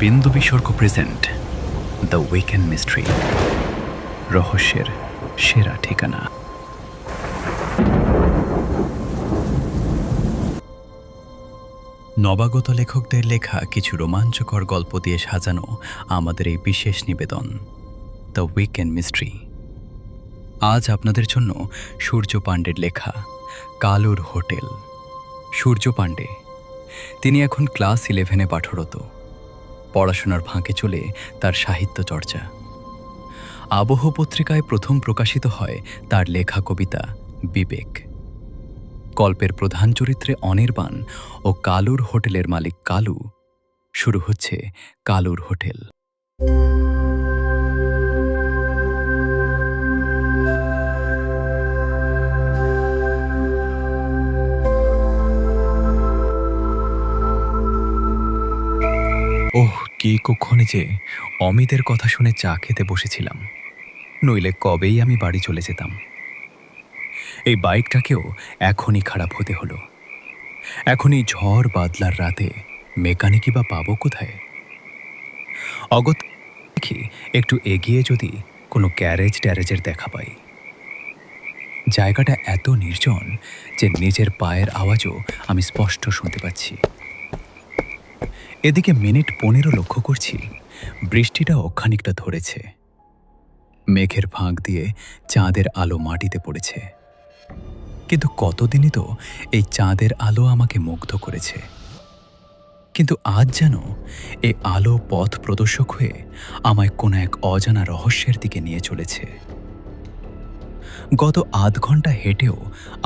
বিন্দু বিসর্গ present the weekend mystery, রহস্যের সেরা ঠিকানা। নবাগত লেখকদের লেখা কিছু রোমাঞ্চকর গল্প দিয়ে সাজানো আমাদের এই বিশেষ নিবেদন দ্য উইকেন্ড মিস্ট্রি। আজ আপনাদের জন্য সূর্য পাণ্ডের লেখা কালুর হোটেল। সূর্য পাণ্ডে, তিনি এখন ক্লাস 11-এ পাঠরত। পড়াশোনার ফাঁকে চলে তার সাহিত্য চর্চা। আবহ পত্রিকায় প্রথম প্রকাশিত হয় তার লেখা কবিতা বিবেক। গল্পের প্রধান চরিত্রে অনির্বাণ ও কালুর হোটেলের মালিক কালু। শুরু হচ্ছে কালুর হোটেল। ওহ, কি কক্ষণে যে অমিতের কথা শুনে চা খেতে বসেছিলাম, নইলে কবেই আমি বাড়ি চলে যেতাম। এই বাইকটাকেও এখনই খারাপ হতে হলো। এখনই ঝড় বাদলার রাতে মেকানিকই বা পাবো কোথায়? অগত দেখি একটু এগিয়ে যদি কোনো গ্যারেজ ট্যারেজের দেখা পাই। জায়গাটা এত নির্জন যে নিজের পায়ের আওয়াজও আমি স্পষ্ট শুনতে পাচ্ছি। এদিকে মিনিট 15 লক্ষ্য করছি বৃষ্টিটাও খানিকটা ধরেছে। মেঘের ফাঁক দিয়ে চাঁদের আলো মাটিতে পড়েছে। কিন্তু কতদিনই তো এই চাঁদের আলো আমাকে মুগ্ধ করেছে, কিন্তু আজ যেন এই আলো পথ প্রদর্শক হয়ে আমায় কোনো এক অজানা রহস্যের দিকে নিয়ে চলেছে। গত আধ ঘন্টা হেঁটেও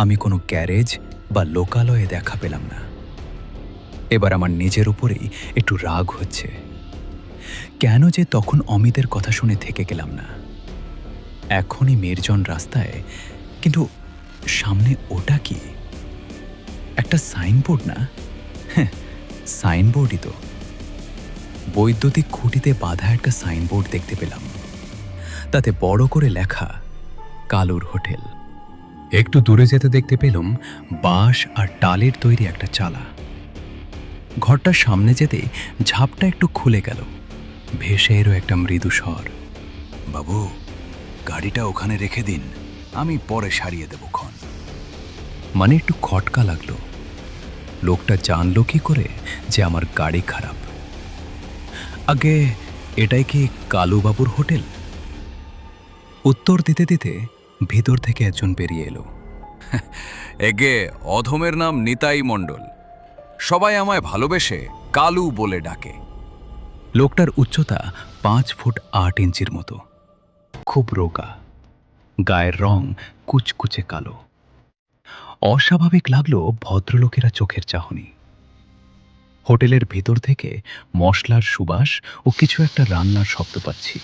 আমি কোনো গ্যারেজ বা লোকালয়ে দেখা পেলাম না। এবার আমার নিজের উপরেই একটু রাগ হচ্ছে। কেন যে তখন অমিতের কথা শুনে থেকে গেলাম না। এখনই নির্জন রাস্তায়, কিন্তু সামনে ওটা কি? একটা সাইনবোর্ড না? হ্যাঁ, সাইনবোর্ডই তো। বৈদ্যুতিক খুঁটিতে বাঁধা একটা সাইনবোর্ড দেখতে পেলাম। তাতে বড় করে লেখা কালুর হোটেল। একটু দূরে যেতে দেখতে পেলাম বাঁশ আর টালের তৈরি একটা চালা। ঘরটার সামনে যেতে ঝাপটা একটু খুলে গেল। ভেসে এরও একটা মৃদু স্বর, বাবু, গাড়িটা ওখানে রেখে দিন, আমি পরে সারিয়ে দেব ক্ষণ। মানে একটু খটকা লাগলো। লোকটা জানলো কি করে যে আমার গাড়ি খারাপ? আগে এটাই কি কালুবাবুর হোটেল? উত্তর দিতে দিতে ভিতর থেকে একজন বেরিয়ে এলো। এগে অধমের নাম নিতাই মণ্ডল, সবাই আমায় ভালোবেসে কালু বলে ডাকে। লোকটার উচ্চতা 5 ফুট 8 ইঞ্চির মতো, খুব রোগা, গায়ের রং কুচকুচে কালো। অস্বাভাবিক লাগলো ভদ্রলোকেরা চোখের চাহনি। হোটেলের ভিতর থেকে মশলার সুবাস ও কিছু একটা রান্নার শব্দ পাচ্ছি।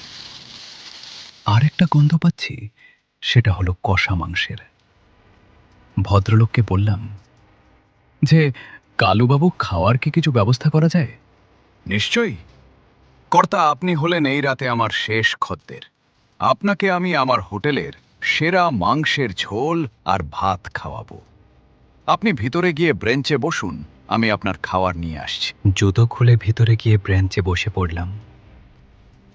আর একটা গন্ধ পাচ্ছি, সেটা হলো কষা মাংসের। ভদ্রলোককে বললাম যে, কালুবাবু, খাওয়ার কি কিছু ব্যবস্থা করা যায়? নিশ্চয়ই কর্তা, আপনি হলেন এই রাতে আমার শেষ খদ্দের। আপনাকে আমি আমার হোটেলের সেরা মাংসের ঝোল আর ভাত খাওয়াবো। আপনি ভিতরে গিয়ে ব্রেঞ্চে বসুন, আমি আপনার খাবার নিয়ে আসছি। জুতো খুলে ভিতরে গিয়ে ব্রেঞ্চে বসে পড়লাম,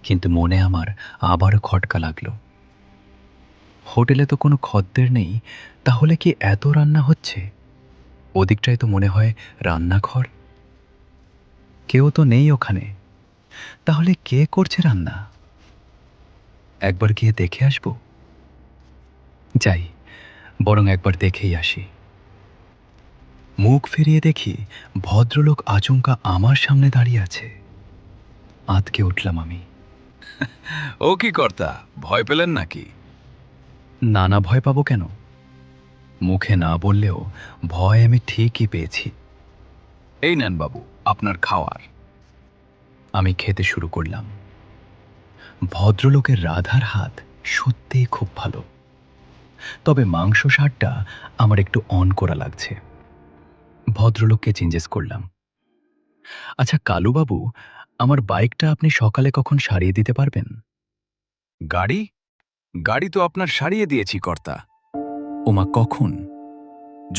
কিন্তু মনে আমার আবারও খটকা লাগলো। হোটেলে তো কোনো খদ্দের নেই, তাহলে কি এত রান্না হচ্ছে? ওদিকটায় তো মনে হয় রান্নাঘর। কেউ তো নেই ওখানে, তাহলে কে করছে রান্না? একবার গিয়ে দেখে আসবো। যাই, বরং একবার দেখেই আসি। মুখ ফিরিয়ে দেখি ভদ্রলোক আচমকা আমার সামনে দাঁড়িয়ে আছে। আঁতকে উঠলাম আমি। ও কি কর্তা, ভয় পেলেন নাকি? নানা, ভয় পাবো কেন? মুখে না বললেও ভয় আমি ঠিকই পেয়েছি। এই নেন বাবু আপনার খাওয়ার। আমি খেতে শুরু করলাম। ভদ্রলোকের রাধার হাত সত্যিই খুব ভালো, তবে মাংস স্বাদটা আমার একটু অন করা লাগছে। ভদ্রলোককে জিজ্ঞেস করলাম, আচ্ছা কালুবাবু, আমার বাইকটা আপনি সকালে কখন সারিয়ে দিতে পারবেন? গাড়ি গাড়ি তো আপনার সারিয়ে দিয়েছি কর্তা, ওমা, কখন?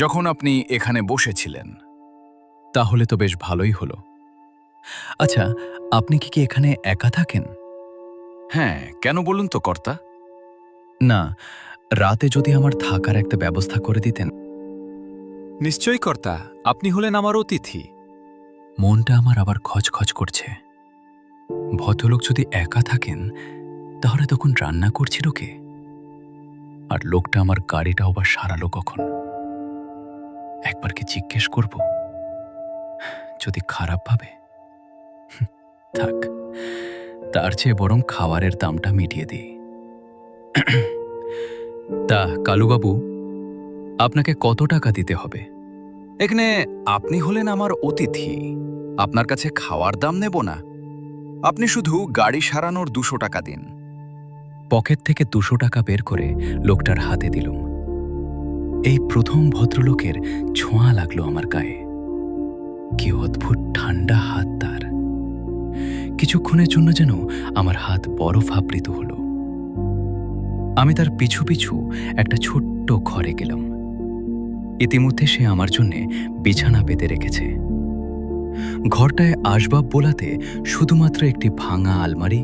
যখন আপনি এখানে বসেছিলেন। তাহলে তো বেশ ভালোই হলো। আচ্ছা, আপনি কি এখানে একা থাকেন? হ্যাঁ, কেন বলুন তো কর্তা? না, রাতে যদি আমার থাকার একটা ব্যবস্থা করে দিতেন। নিশ্চয়ই কর্তা, আপনি হলেন আমার অতিথি। মনটা আমার আবার খচখচ করছে। ভদ্রলোক যদি একা থাকেন তাহলে তখন রান্না করছিল কে? আর লোকটা আমার গাড়িটাও বা সারালো কখন? একবার কি জিজ্ঞেস করব? যদি খারাপ ভাবে, থাক, তার চেয়ে বরং খাবারের দামটা মিটিয়ে দিই। তা কালুবাবু, আপনাকে কত টাকা দিতে হবে? এখানে আপনি হলেন আমার অতিথি, আপনার কাছে খাওয়ার দাম নেব না। আপনি শুধু গাড়ি সারানোর 200 টাকা দিন। পকেট থেকে 200 টাকা বের করে লোকটার হাতে দিলুম। এই প্রথম ভদ্রলোকের ছোঁয়া লাগলো আমার গায়ে। কি অদ্ভুত ঠান্ডা হাত তার। কিছুক্ষণের জন্য যেন আমার হাত বরফ আবৃত হলো। আমি তার পিছু পিছু একটা ছোট্ট ঘরে গেলাম। ইতিমধ্যে সে আমার জন্য বিছানা পেতে রেখেছে। ঘরটায় আসবাব বোলাতে শুধুমাত্র একটি ভাঙা আলমারি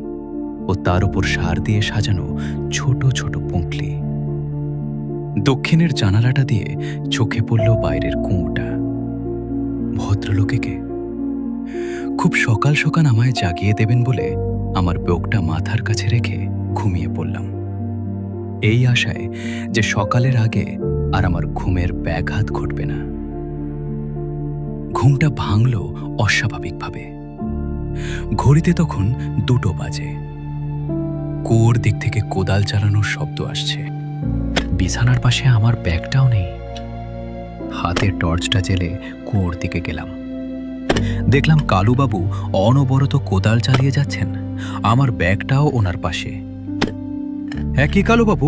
ও তার উপর সার দিয়ে সাজানো ছোট ছোট পুঁটলি। দক্ষিণের জানালাটা দিয়ে চোখে পড়ল বাইরের কুঁয়োটা। ভদ্রলোকে খুব সকাল সকাল আমায় জাগিয়ে দেবেন বলে আমার বুকটা মাথার কাছে রেখে ঘুমিয়ে পড়লাম, এই আশায় যে সকালের আগে আর আমার ঘুমের ব্যাঘাত ঘটবে না। ঘুমটা ভাঙল অস্বাভাবিকভাবে। ঘড়িতে তখন 2টো বাজে। কুয়োর দিক থেকে কোদাল চালানোর শব্দ আসছে। বিছানার পাশে আমার ব্যাগটাও নেই। হাতে টর্চটা জেলে কুয়োর দিকে গেলাম। দেখলাম কালুবাবু অনবরত কোদাল চালিয়ে যাচ্ছেন। আমার ব্যাগটাও ওনার পাশে। হ্যাঁ, কি কালুবাবু,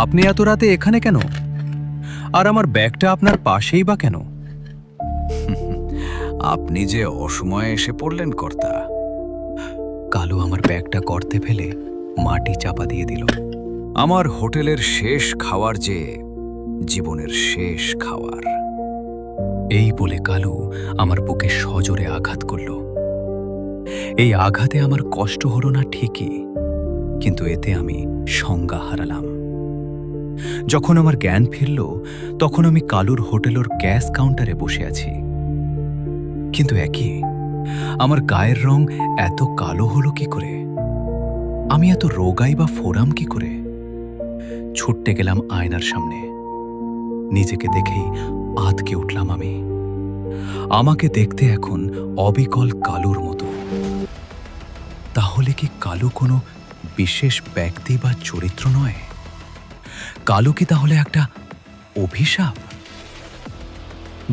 আপনি এত রাতে এখানে কেন? আর আমার ব্যাগটা আপনার পাশেই বা কেন? আপনি যে অসময়ে এসে পড়লেন কর্তা। কালু আমার ব্যাগটা গর্তে ফেলে মাটি চাপা দিয়ে দিল। আমার হোটেলের শেষ খাওয়ার যে জীবনের শেষ খাওয়ার। এই বলে কালু আমার বুকে সজোরে আঘাত করল। এই আঘাতে আমার কষ্ট হলো না ঠিকই, কিন্তু এতে আমি সংজ্ঞা হারালাম। যখন আমার জ্ঞান ফিরল তখন আমি কালুর হোটেলের ক্যাশ কাউন্টারে বসে আছি। কিন্তু একই, আমার গায়ের রং এত কালো হলো কি করে? আমি এত রোগাই বা ফোরাম কি করে? ছুটতে গেলাম আয়নার সামনে। নিজেকে দেখেই আঁতকে উঠলাম আমি। আমাকে দেখতে এখন অবিকল কালুর মতো। তাহলে কি কালু কোনো বিশেষ ব্যক্তি বা চরিত্র নয়? কালু কি তাহলে একটা অভিশাপ?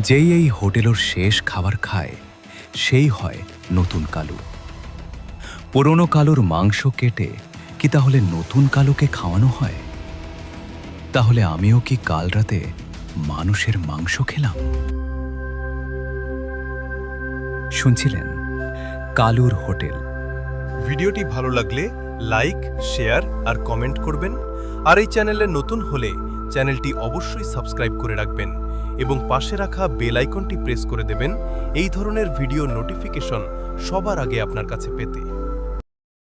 যেই এই হোটেলের শেষ খাবার খায় সেই হয় নতুন কালু। পুরনো কালুর মাংস কেটে কি তাহলে নতুন কালুকে খাওয়ানো হয়? তাহলে আমিও কি কাল রাতে মানুষের মাংস খেলাম? শুনছিলেন কালুর হোটেল। ভিডিওটি ভালো লাগলে লাইক, শেয়ার আর কমেন্ট করবেন। আর এই চ্যানেলে নতুন হলে চ্যানেলটি অবশ্যই সাবস্ক্রাইব করে রাখবেন এবং পাশে রাখা বেল আইকনটি প্রেস করে দেবেন এই ধরনের ভিডিও নোটিফিকেশন সবার আগে আপনার কাছে পেতে।